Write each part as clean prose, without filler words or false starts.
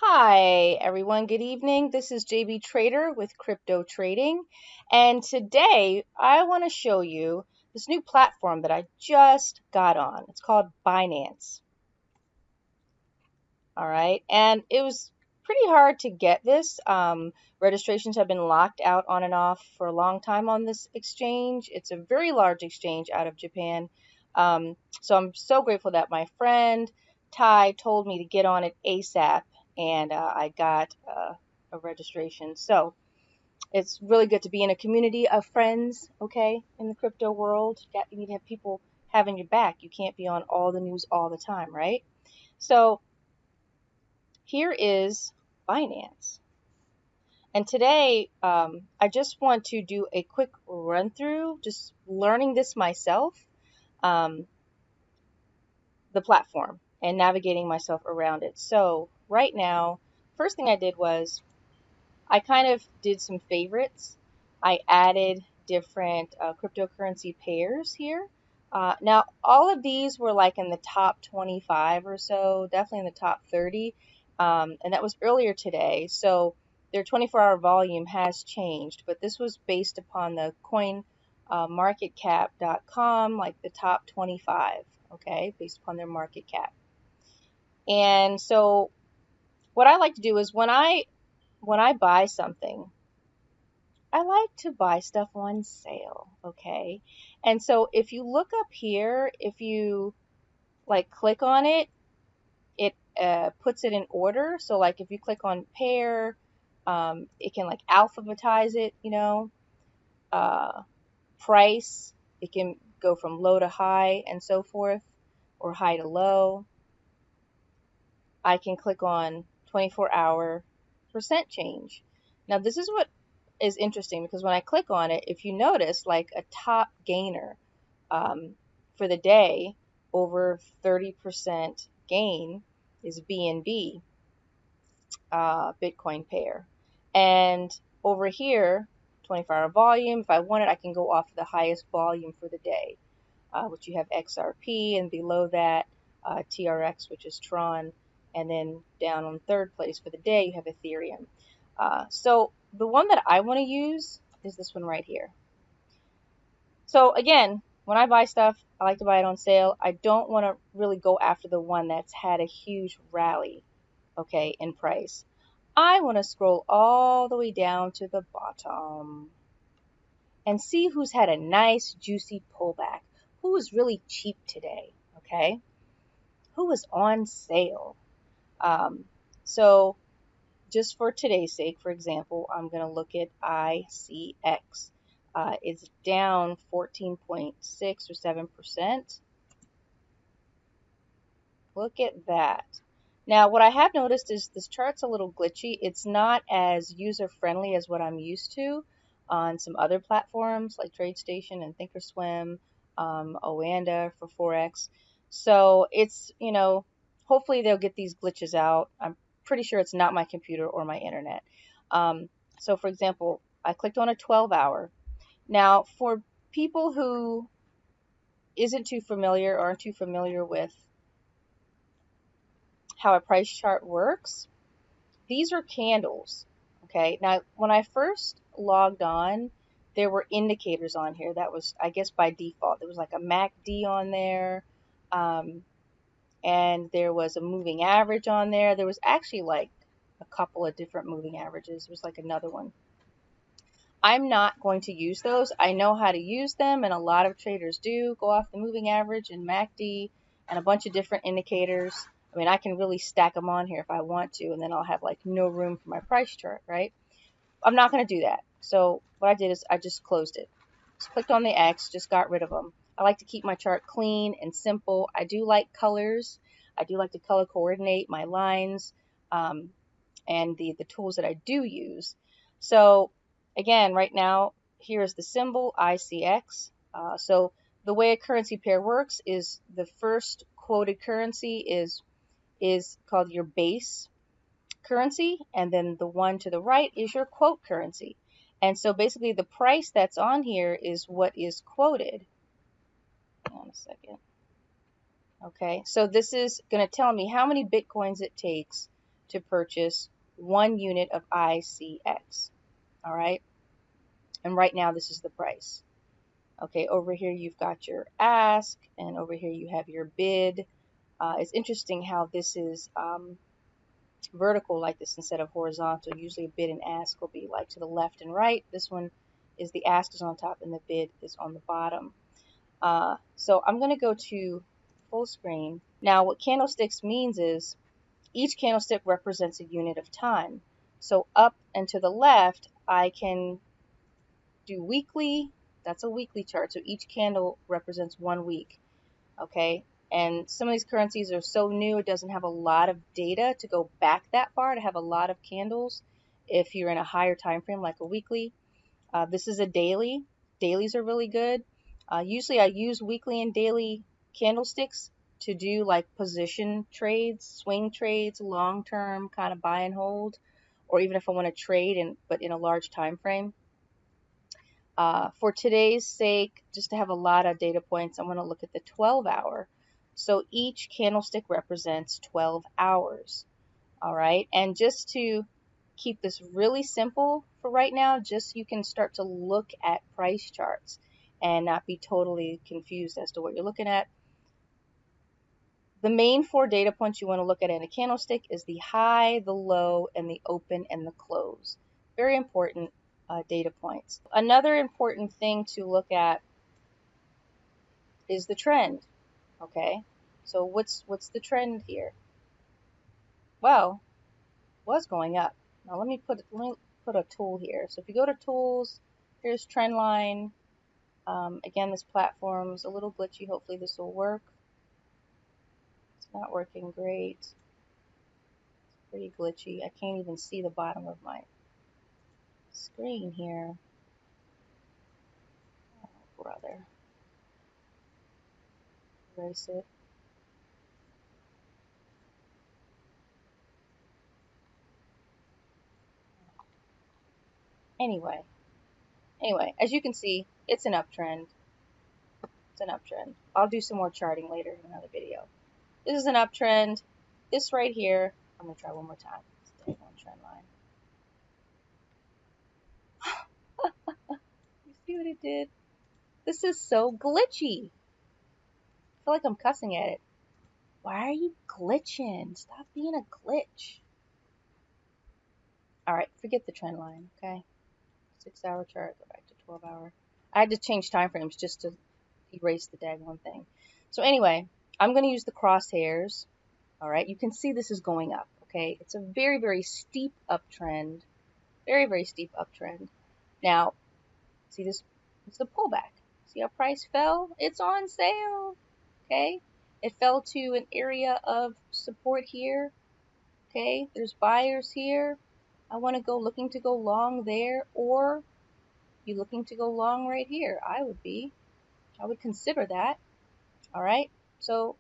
Hi, everyone. Good evening. This is JB Trader with Crypto Trading. And today I want to show you this new platform that I just got on. It's called Binance. All right. And it was pretty hard to get this. Registrations have been locked out on and off for a long time on this exchange. It's a very large exchange out of Japan. So I'm so grateful that my friend Ty told me to get on it ASAP, and I got a registration. So it's really good to be in a community of friends, okay, in the crypto world. You need to have people having your back. You can't be on all the news all the time, right? So here is Binance. And today, I just want to do a quick run through, just learning this myself, um, the platform, and navigating myself around it. So right now, first thing I did was I kind of did some favorites. I added different cryptocurrency pairs here. Now, all of these were like in the top 25 or so, definitely in the top 30. And that was earlier today. So their 24-hour volume has changed, but this was based upon the coinmarketcap.com, like the top 25, okay, based upon their market cap. And so what I like to do is when I buy something, I like to buy stuff on sale, okay? And so if you look up here, if you like click on it, it puts it in order. So like if you click on pair, it can like alphabetize it, price, it can go from low to high and so forth, or high to low. I can click on 24-hour percent change. Now this is what is interesting, because when I click on it, if you notice, like a top gainer for the day, over 30% gain is BNB, Bitcoin pair. And over here, 24-hour volume, if I want it, I can go off the highest volume for the day, which you have XRP, and below that, TRX, which is Tron, and then down on third place for the day, you have Ethereum. So the one that I want to use is this one right here. So again, when I buy stuff, I like to buy it on sale. I don't want to really go after the one that's had a huge rally, okay, in price. I want to scroll all the way down to the bottom and see who's had a nice juicy pullback, who is really cheap today, okay, who is on sale. So just for today's sake, for example, I'm going to look at ICX. It's down 14.6 or 7%. Look at that. Now, what I have noticed is this chart's a little glitchy. It's not as user-friendly as what I'm used to on some other platforms like TradeStation and Thinkorswim, Oanda for Forex. So it's, hopefully they'll get these glitches out. I'm pretty sure it's not my computer or my internet. So for example, I clicked on a 12-hour. Now, for people who aren't too familiar with how a price chart works, these are candles. Okay, now when I first logged on, there were indicators on here. That was, I guess, by default. There was like a MACD on there, and there was a moving average on there. There was actually like a couple of different moving averages. There was like another one. I'm not going to use those. I know how to use them, and a lot of traders do go off the moving average and MACD and a bunch of different indicators. I mean, I can really stack them on here if I want to, and then I'll have like no room for my price chart, right? I'm not going to do that. So what I did is I just closed it. Just clicked on the X, just got rid of them. I like to keep my chart clean and simple. I do like colors. I do like to color coordinate my lines, and the tools that I do use. So again, right now, here is the symbol ICX. So the way a currency pair works is the first quoted currency is called your base currency, and then the one to the right is your quote currency. And so basically the price that's on here is what is quoted. Hang on a second. Okay, so this is going to tell me how many Bitcoins it takes to purchase 1 unit of ICX. All right. And right now, this is the price. Okay. Over here, you've got your ask, and over here, you have your bid. It's interesting how this is vertical like this instead of horizontal. Usually, a bid and ask will be like to the left and right. This one is the ask is on top and the bid is on the bottom. So I'm going to go to full screen. Now, what candlesticks means is each candlestick represents a unit of time. So up and to the left, I can do weekly. That's a weekly chart. So each candle represents 1 week. Okay. And some of these currencies are so new, it doesn't have a lot of data to go back that far to have a lot of candles if you're in a higher time frame like a weekly. This is a daily. Dailies are really good. Usually I use weekly and daily candlesticks to do like position trades, swing trades, long term kind of buy and hold, or even if I want to trade but in a large time frame. For today's sake, just to have a lot of data points, I'm going to look at the 12-hour. So each candlestick represents 12 hours. All right. And just to keep this really simple for right now, just so you can start to look at price charts and not be totally confused as to what you're looking at. The main 4 data points you want to look at in a candlestick is the high, the low, and the open and the close. Very important data points. Another important thing to look at is the trend. Okay, so what's the trend here? Well, was going up. Now let me put a tool here. So if you go to tools, here's trend line. Again, this platform's a little glitchy. Hopefully this will work. It's not working great. It's pretty glitchy. I can't even see the bottom of my screen here. Oh, brother. Erase it. Anyway, as you can see, it's an uptrend. It's an uptrend. I'll do some more charting later in another video. This is an uptrend. This right here, I'm going to try one more time. Stay on trend line. You see what it did? This is so glitchy. I feel like I'm cussing at it. Why are you glitching? Stop being a glitch. Alright, forget the trend line, okay? 6-hour chart, go back to 12-hour. I had to change time frames just to erase the daggone thing. So anyway, I'm going to use the crosshairs. Alright, you can see this is going up, okay? It's a very, very steep uptrend. Very, very steep uptrend. Now, see this? It's the pullback. See how price fell? It's on sale. Okay? It fell to an area of support here. Okay? There's buyers here. I want to go looking to go long there, or you looking to go long right here? I would consider that. All right? So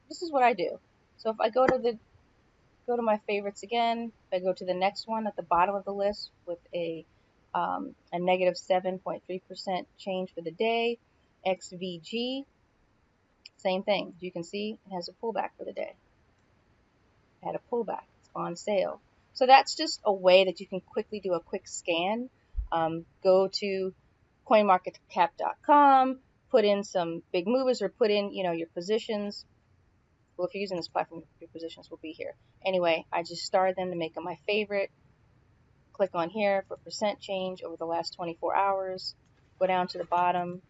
this is what I do. So if I go to my favorites again, if I go to the next one at the bottom of the list with a negative 7.3% change for the day, XVG, same thing. You can see it has a pullback for the day. It had a pullback. It's on sale. So that's just a way that you can quickly do a quick scan. Go to coinmarketcap.com, put in some big movers or put in, your positions. Well, if you're using this platform, your positions will be here. Anyway, I just started them to make them my favorite. Click on here for percent change over the last 24 hours. Go down to the bottom,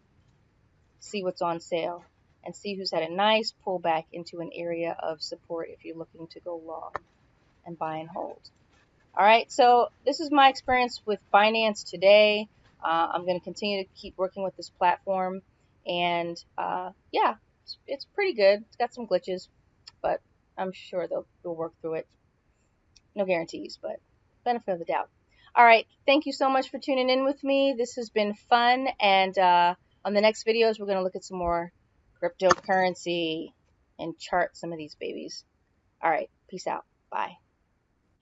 see what's on sale, and see who's had a nice pullback into an area of support if you're looking to go long and buy and hold. All right, so this is my experience with Binance today. I'm going to continue to keep working with this platform, and yeah, it's pretty good. It's got some glitches, but I'm sure they'll work through it. No guarantees, but benefit of the doubt. All right, thank you so much for tuning in with me. This has been fun, and on the next videos, we're going to look at some more cryptocurrency and chart some of these babies. All right, peace out. Bye.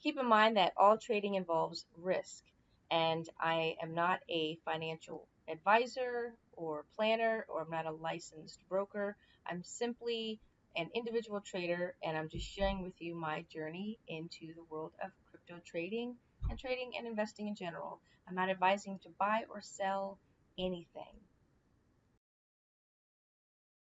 Keep in mind that all trading involves risk, and I am not a financial advisor or planner, or I'm not a licensed broker. I'm simply an individual trader, and I'm just sharing with you my journey into the world of crypto trading and investing in general. I'm not advising to buy or sell anything.